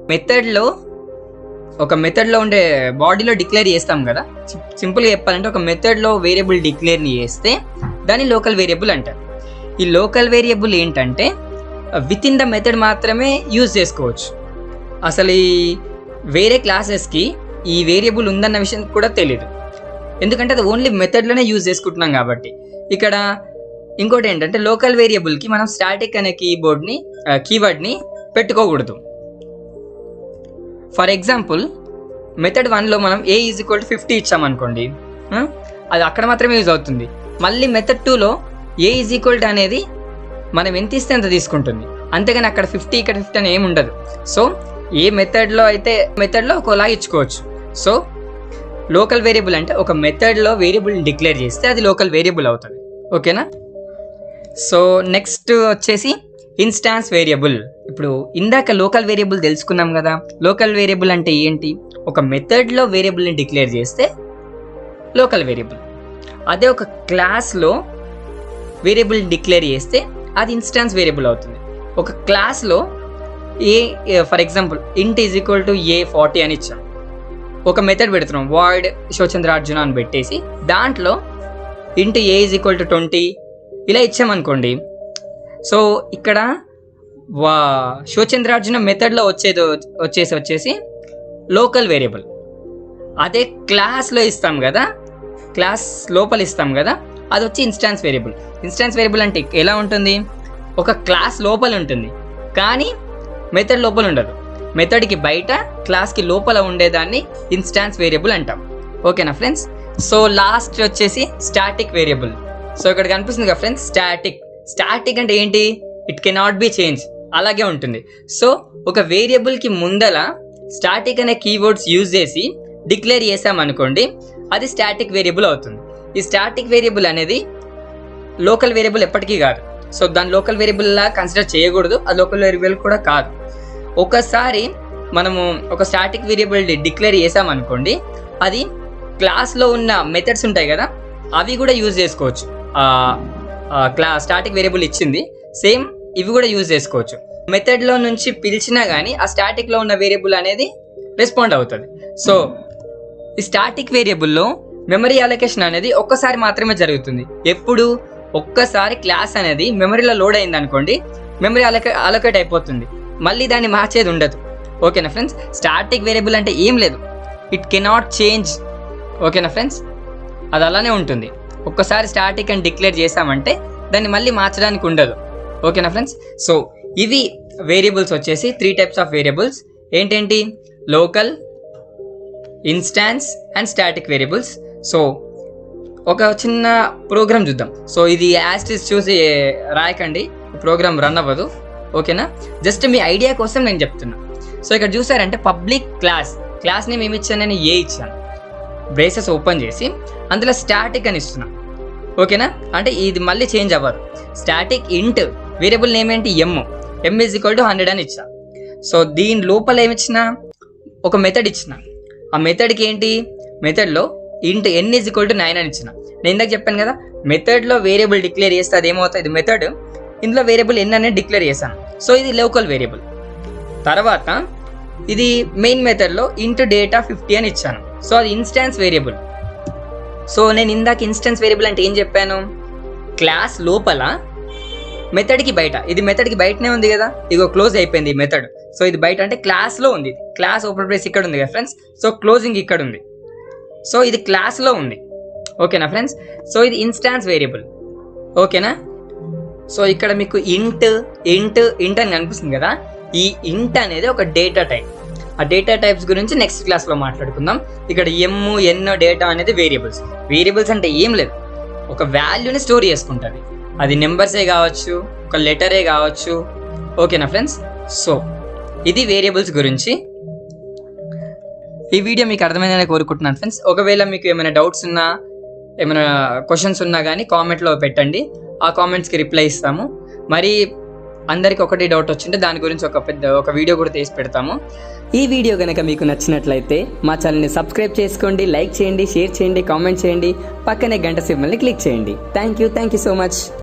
మెథడ్లో ఒక మెథడ్లో ఉండే బాడీలో డిక్లేర్ చేస్తాం కదా, సింపుల్గా చెప్పాలంటే ఒక మెథడ్లో వేరియబుల్ డిక్లేర్ని చేస్తే దాన్ని లోకల్ వేరియబుల్ అంటారు. ఈ లోకల్ వేరియబుల్ ఏంటంటే విత్ ఇన్ ద మెథడ్ మాత్రమే యూజ్ చేసుకోవచ్చు. అసలు ఈ వేరే క్లాసెస్కి ఈ వేరియబుల్ ఉందన్న విషయం కూడా తెలియదు, ఎందుకంటే అది ఓన్లీ మెథడ్లోనే యూజ్ చేసుకుంటున్నాం కాబట్టి. ఇక్కడ ఇంకోటి ఏంటంటే లోకల్ వేరియబుల్కి మనం స్టాటిక్ అనే కీవర్డ్ని పెట్టుకోకూడదు. ఫర్ ఎగ్జాంపుల్ మెథడ్ 1లో మనం a = 50 ఇచ్చామనుకోండి, అది అక్కడ మాత్రమే యూజ్ అవుతుంది. మళ్ళీ మెథడ్ 2లో a = అనేది మనం ఎంత ఇస్తే అంత తీసుకుంటుంది, అంతేగాని అక్కడ 50 ఇక్కడ 50 అని ఏమి ఉండదు. సో ఏ మెథడ్లో అయితే మెథడ్లో ఒకలా ఇచ్చుకోవచ్చు. సో లోకల్ వేరియబుల్ అంటే ఒక మెథడ్లో వేరియబుల్ని డిక్లేర్ చేస్తే అది లోకల్ వేరియబుల్ అవుతుంది. ఓకేనా? సో నెక్స్ట్ వచ్చేసి ఇన్స్టాన్స్ వేరియబుల్. ఇప్పుడు ఇందాక లోకల్ వేరియబుల్ తెలుసుకున్నాం కదా. లోకల్ వేరియబుల్ అంటే ఏంటి? ఒక మెథడ్లో వేరియబుల్ని డిక్లేర్ చేస్తే లోకల్ వేరియబుల్. అదే ఒక క్లాస్లో వేరియబుల్ డిక్లేర్ చేస్తే అది ఇన్స్టాన్స్ వేరియబుల్ అవుతుంది. ఒక క్లాస్లో ఫర్ ఎగ్జాంపుల్ int = a40 అని ఇచ్చాం. ఒక మెథడ్ పెడుతున్నాం, వాయిడ్ ShivaChandrArjuna అని పెట్టేసి దాంట్లో int a = 20 ఇలా ఇచ్చామనుకోండి. సో ఇక్కడ ShivaChandrArjuna మెథడ్లో వచ్చేసి లోకల్ వేరియబుల్. అదే క్లాస్లో ఇస్తాం కదా, క్లాస్ లోపల ఇస్తాం కదా, అది వచ్చి ఇన్స్టాన్స్ వేరియబుల్. ఇన్స్టాన్స్ వేరియబుల్ అంటే ఎలా ఉంటుంది? ఒక క్లాస్ లోపల ఉంటుంది కానీ మెథడ్ లోపల ఉండదు. మెథడ్కి బయట క్లాస్కి లోపల ఉండేదాన్ని ఇన్స్టాన్స్ వేరియబుల్ అంటాం. ఓకేనా ఫ్రెండ్స్? సో లాస్ట్ వచ్చేసి స్టాటిక్ వేరియబుల్. సో ఇక్కడ కనిపిస్తుంది కదా ఫ్రెండ్స్, స్టాటిక్ అంటే ఏంటి? ఇట్ కెనాట్ బి చేంజ్, అలాగే ఉంటుంది. సో ఒక వేరియబుల్కి ముందల స్టాటిక్ అనే కీవర్డ్స్ యూజ్ చేసి డిక్లేర్ చేసామనుకోండి, అది స్టాటిక్ వేరియబుల్ అవుతుంది. ఈ స్టాటిక్ వేరియబుల్ అనేది లోకల్ వేరియబుల్ ఎప్పటికీ కాదు. సో దాని లోకల్ వేరియబుల్ లా కన్సిడర్ చేయకూడదు, అది లోకల్ వేరియబుల్ కూడా కాదు. ఒకసారి మనము ఒక స్టాటిక్ వేరియబుల్ డిక్లేర్ చేసామనుకోండి, అది క్లాస్లో ఉన్న మెథడ్స్ ఉంటాయి కదా అవి కూడా యూజ్ చేసుకోవచ్చు. స్టాటిక్ వేరియబుల్ ఇచ్చింది సేమ్ ఇవి కూడా యూజ్ చేసుకోవచ్చు. మెథడ్లో నుంచి పిలిచినా కానీ ఆ స్టాటిక్లో ఉన్న వేరియబుల్ అనేది రెస్పాండ్ అవుతుంది. సో ఈ స్టాటిక్ వేరియబుల్లో మెమరీ అలొకేషన్ అనేది ఒక్కసారి మాత్రమే జరుగుతుంది. ఎప్పుడు ఒక్కసారి క్లాస్ అనేది మెమరీలో లోడ్ అయింది అనుకోండి, మెమరీ అలొకేట్ అయిపోతుంది, మళ్ళీ దాన్ని మార్చేది ఉండదు. ఓకేనా ఫ్రెండ్స్? స్టాటిక్ వేరియబుల్ అంటే ఏం లేదు, ఇట్ కెనాట్ చేంజ్. ఓకేనా ఫ్రెండ్స్? అది అలానే ఉంటుంది. ఒక్కసారి స్టాటిక్ అని డిక్లేర్ చేసామంటే దాన్ని మళ్ళీ మార్చడానికి ఉండదు. ఓకేనా ఫ్రెండ్స్? సో ఇవి వేరియబుల్స్ వచ్చేసి 3 టైప్స్ ఆఫ్ వేరియబుల్స్. ఏంటేంటి? Local, instance and static variables. So ఒక చిన్న ప్రోగ్రామ్ చూద్దాం. సో ఇది యాస్టిస్ చూసి రాయకండి, ప్రోగ్రామ్ రన్ అవ్వదు. ఓకేనా? జస్ట్ మీ ఐడియా కోసం నేను చెప్తున్నా. సో ఇక్కడ చూసారంటే పబ్లిక్ క్లాస్ నేమ్ ఏమి ఇచ్చాను, నేను ఏ ఇచ్చాను. బ్రేసెస్ ఓపెన్ చేసి అందులో స్టాటిక్ అని ఇస్తున్నా. ఓకేనా? అంటే ఇది మళ్ళీ చేంజ్ అవ్వదు. స్టాటిక్ ఇంట్ వేరియబుల్ నేమ్ ఏంటి? ఎమ్ ఈజ్ ఈక్వల్ టు 100 అని ఇచ్చా. సో దీని లోపల ఏమిచ్చిన, ఒక మెథడ్ ఇచ్చిన. ఆ మెథడ్కి ఏంటి, మెథడ్లో ఇంట్ n ఈజ్ ఈక్వల్ టు 9 అని ఇచ్చిన. నేను ఇందాక చెప్పాను కదా, మెథడ్లో వేరియబుల్ డిక్లేర్ చేస్తే అది ఏమవుతుంది, ఇది మెథడ్, ఇందులో వేరియబుల్ n అనేది డిక్లేర్ చేశాను. సో ఇది లోకల్ వేరియబుల్. తర్వాత ఇది మెయిన్ మెథడ్లో ఇంట్ డేటా 50 అని ఇచ్చాను. సో అది ఇన్స్టాన్స్ వేరియబుల్. సో నేను ఇందాక ఇన్స్టాన్స్ వేరియబుల్ అంటే ఏం చెప్పాను, క్లాస్ లోపల మెథడ్కి బయట, ఇది మెథడ్కి బయటనే ఉంది కదా, ఇగో క్లోజ్ అయిపోయింది ఈ మెథడ్. సో ఇది బయట అంటే క్లాస్లో ఉంది, క్లాస్ ఓపెన్ ప్లేస్ ఇక్కడ ఉంది కదా ఫ్రెండ్స్. సో క్లోజింగ్ ఇక్కడ ఉంది, సో ఇది క్లాస్లో ఉంది. ఓకేనా ఫ్రెండ్స్? సో ఇది ఇన్స్టాన్స్ వేరియబుల్. ఓకేనా? సో ఇక్కడ మీకు ఇంట్ అని కనిపిస్తుంది కదా, ఈ ఇంట్ అనేది ఒక డేటా టైప్. ఆ డేటా టైప్స్ గురించి నెక్స్ట్ క్లాస్లో మాట్లాడుకుందాం. ఇక్కడ ఎన్ డేటా అనేది వేరియబుల్స్ అంటే ఏం లేదు, ఒక వాల్యూని స్టోర్ చేసుకుంటుంది. అది నెంబర్సే కావచ్చు, ఒక లెటరే కావచ్చు. ఓకేనా ఫ్రెండ్స్? సో ఇది వేరియబుల్స్ గురించి. ఈ వీడియో మీకు అర్థమైందని కోరుకుంటున్నాను ఫ్రెండ్స్. ఒకవేళ మీకు ఏమైనా డౌట్స్ ఉన్నా, ఏమైనా క్వశ్చన్స్ ఉన్నా కానీ కామెంట్లో పెట్టండి, ఆ కామెంట్స్కి రిప్లై ఇస్తాము. మరి అందరికి ఒకటి డౌట్ వచ్చింటే దాని గురించి ఒక వీడియో కూడా తీసి పెడతాము. ఈ వీడియో కనుక మీకు నచ్చినట్లయితే మా ఛానల్ని సబ్స్క్రైబ్ చేసుకోండి, లైక్ చేయండి, షేర్ చేయండి, కామెంట్ చేయండి, పక్కనే గంట సింబల్ని క్లిక్ చేయండి. Thank you so much.